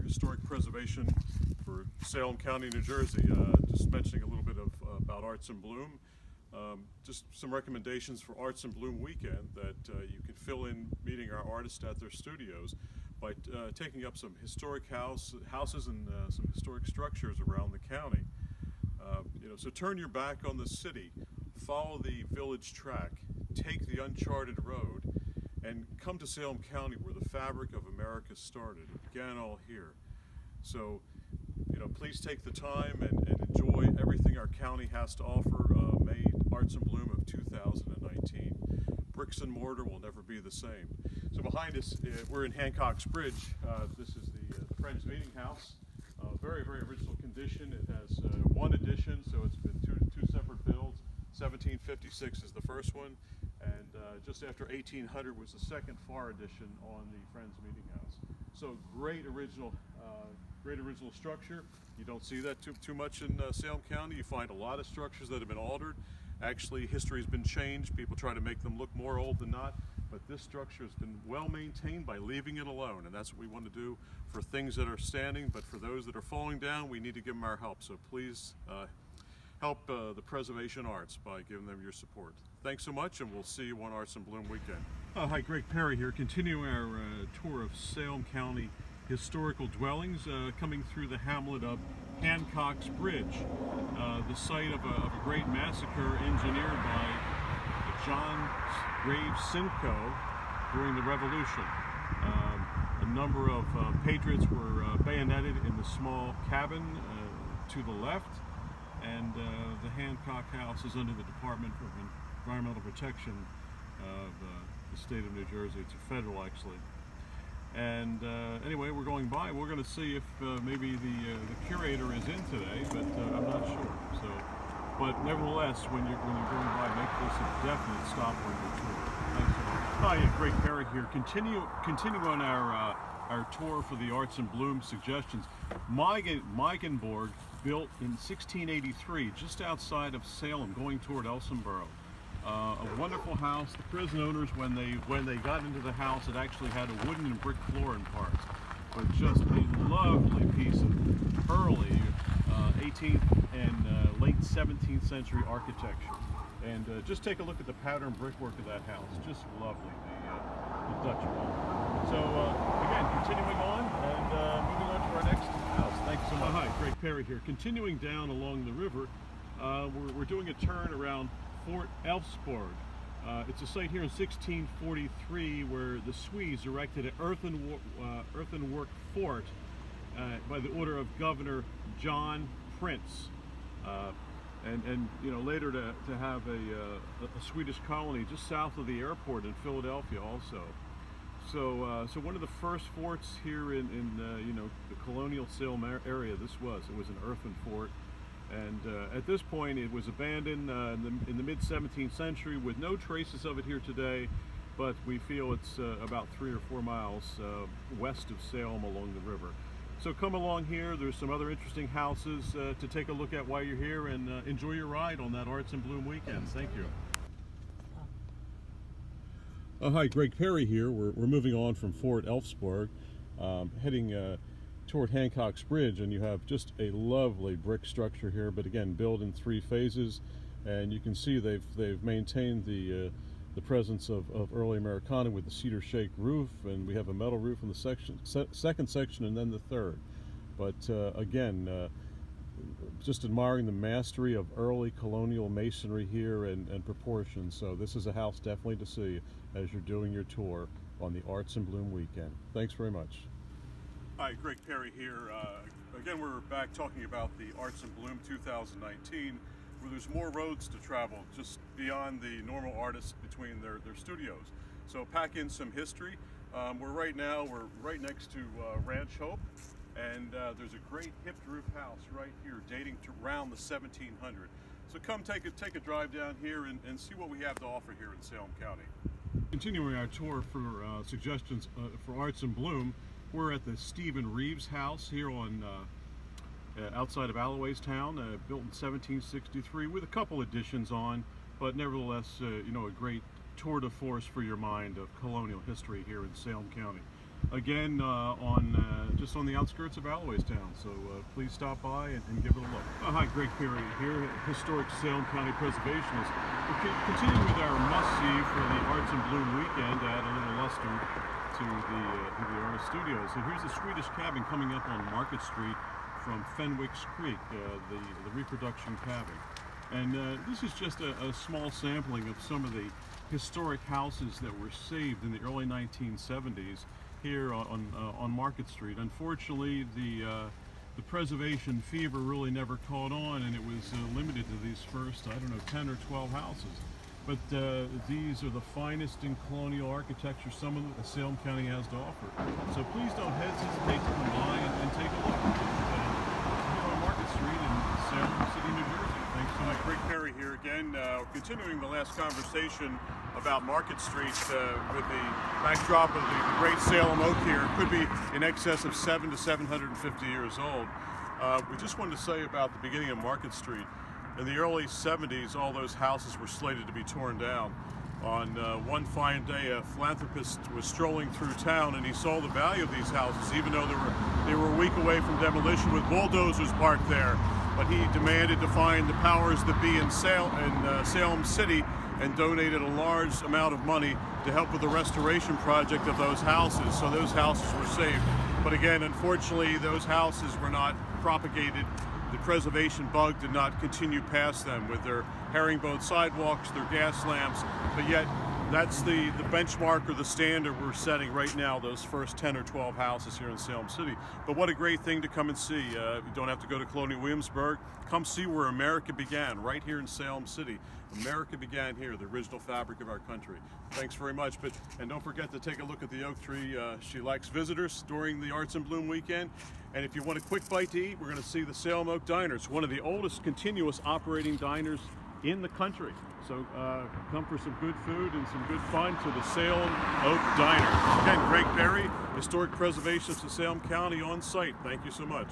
historic preservation for Salem County, New Jersey. Just mentioning a little bit about Arts in Bloom. Just some recommendations for Arts in Bloom weekend that you can fill in meeting our artists at their studios by taking up some historic houses and some historic structures around the county. So turn your back on the city, follow the village track, take the uncharted road, and come to Salem County where the fabric of America started. It began all here. So, please take the time and enjoy everything our county has to offer. May Arts in Bloom of 2019. Bricks and mortar will never be the same. So behind us, we're in Hancock's Bridge. This is the Friends Meeting House. Very, very original condition. It has one addition, so it's been two separate builds. 1756 is the first one, and just after 1800 was the second far addition on the Friends Meeting House. So great original structure. You don't see that too much in Salem County. You find a lot of structures that have been altered. Actually, history has been changed. People try to make them look more old than not, but this structure has been well maintained by leaving it alone, and that's what we want to do for things that are standing, but for those that are falling down, we need to give them our help. So please help the preservation arts by giving them your support. Thanks so much, and we'll see you on Arts in Bloom weekend. Hi, Gregg here, continuing our tour of Salem County historical dwellings, coming through the hamlet of Hancock's Bridge, the site of a great massacre engineered by John Graves Simcoe during the Revolution. A number of patriots were bayoneted in the small cabin to the left, and the Hancock House is under the Department of Environmental Protection of the state of New Jersey. It's a federal, actually. And anyway, we're going by. We're going to see if maybe the curator is in today, but I'm not sure. So, but nevertheless, when you're going by, make this a definite stop on your tour. Thanks so much. Hi, Gregg here. Continue on our tour for the Arts in Bloom suggestions. Meigenborg, built in 1683, just outside of Salem, going toward Elsinboro. A wonderful house. The prison owners, when they got into the house, it actually had a wooden and brick floor in parts, but just a lovely piece of early 18th and late 17th century architecture. And just take a look at the pattern brickwork of that house. Just lovely, the Dutch one. So again, continuing on and moving on to our next house. Thanks so much. Hi, Gregg here. Continuing down along the river, we're doing a turn around Fort Elfsborg. It's a site here in 1643 where the Swedes erected an earthenwork fort by the order of Governor John Prince, and later to have a Swedish colony just south of the airport in Philadelphia also. So one of the first forts here in the colonial Salem area. It was an earthen fort. And at this point, it was abandoned in the mid-17th century with no traces of it here today, but we feel it's about 3 or 4 miles west of Salem along the river. So come along here. There's some other interesting houses to take a look at while you're here, and enjoy your ride on that Arts in Bloom weekend. Thank you. Hi, Gregg here. We're moving on from Fort Elfsborg, heading toward Hancock's Bridge, and you have just a lovely brick structure here, but again built in 3 phases, and you can see they've maintained the presence of early Americana with the cedar shake roof, and we have a metal roof in the second section and then the third. But again, just admiring the mastery of early colonial masonry here and proportions. So this is a house definitely to see as you're doing your tour on the Arts in Bloom weekend. Thanks very much. Hi, Gregg here. Again, we're back talking about the Arts in Bloom 2019, where there's more roads to travel just beyond the normal artists between their studios. So pack in some history. We're right next to Ranch Hope, and there's a great hipped roof house right here dating to around the 1700s. So come take a drive down here and see what we have to offer here in Salem County. Continuing our tour for suggestions for Arts in Bloom, we're at the Stephen Reeves house here on outside of Alloway's Town, built in 1763 with a couple additions on, but nevertheless, a great tour de force for your mind of colonial history here in Salem County. again just on the outskirts of Alloystown. So please stop by and give it a look. Hi, Greg Perry here, historic Salem County preservationist. We're continuing with our must-see for the Arts in Bloom weekend, add a little luster to the Artist Studios. And here's the Swedish cabin coming up on Market Street from Fenwick's Creek, the reproduction cabin. And this is just a small sampling of some of the historic houses that were saved in the early 1970s here on Market Street. Unfortunately, the preservation fever really never caught on, and it was limited to these first, 10 or 12 houses. But these are the finest in colonial architecture some of the Salem County has to offer. So please don't hesitate to come by and take a look. Here on Market Street in Salem City, New Jersey. Thanks so much. Greg Perry here again, continuing the last conversation about Market Street with the backdrop of the great Salem oak here. It could be in excess of 700 to 750 years old. We just wanted to say about the beginning of Market Street. In the early 70s, all those houses were slated to be torn down. On one fine day, a philanthropist was strolling through town and he saw the value of these houses, even though they were a week away from demolition with bulldozers parked there. But he demanded to find the powers that be in Salem City and donated a large amount of money to help with the restoration project of those houses. So those houses were saved. But again, unfortunately, those houses were not propagated. The preservation bug did not continue past them with their herringbone sidewalks, their gas lamps, but yet that's the benchmark or the standard we're setting right now, those first 10 or 12 houses here in Salem City. But what a great thing to come and see. You don't have to go to Colonial Williamsburg. Come see where America began, right here in Salem City. America began here, the original fabric of our country. Thanks very much. And don't forget to take a look at the oak tree. She likes visitors during the Arts in Bloom weekend. And if you want a quick bite to eat, we're going to see the Salem Oak Diner. It's one of the oldest continuous operating diners in the country. So come for some good food and some good fun to the Salem Oak Diner. Again, Greg Perry, Historic Preservationist of Salem County on site. Thank you so much.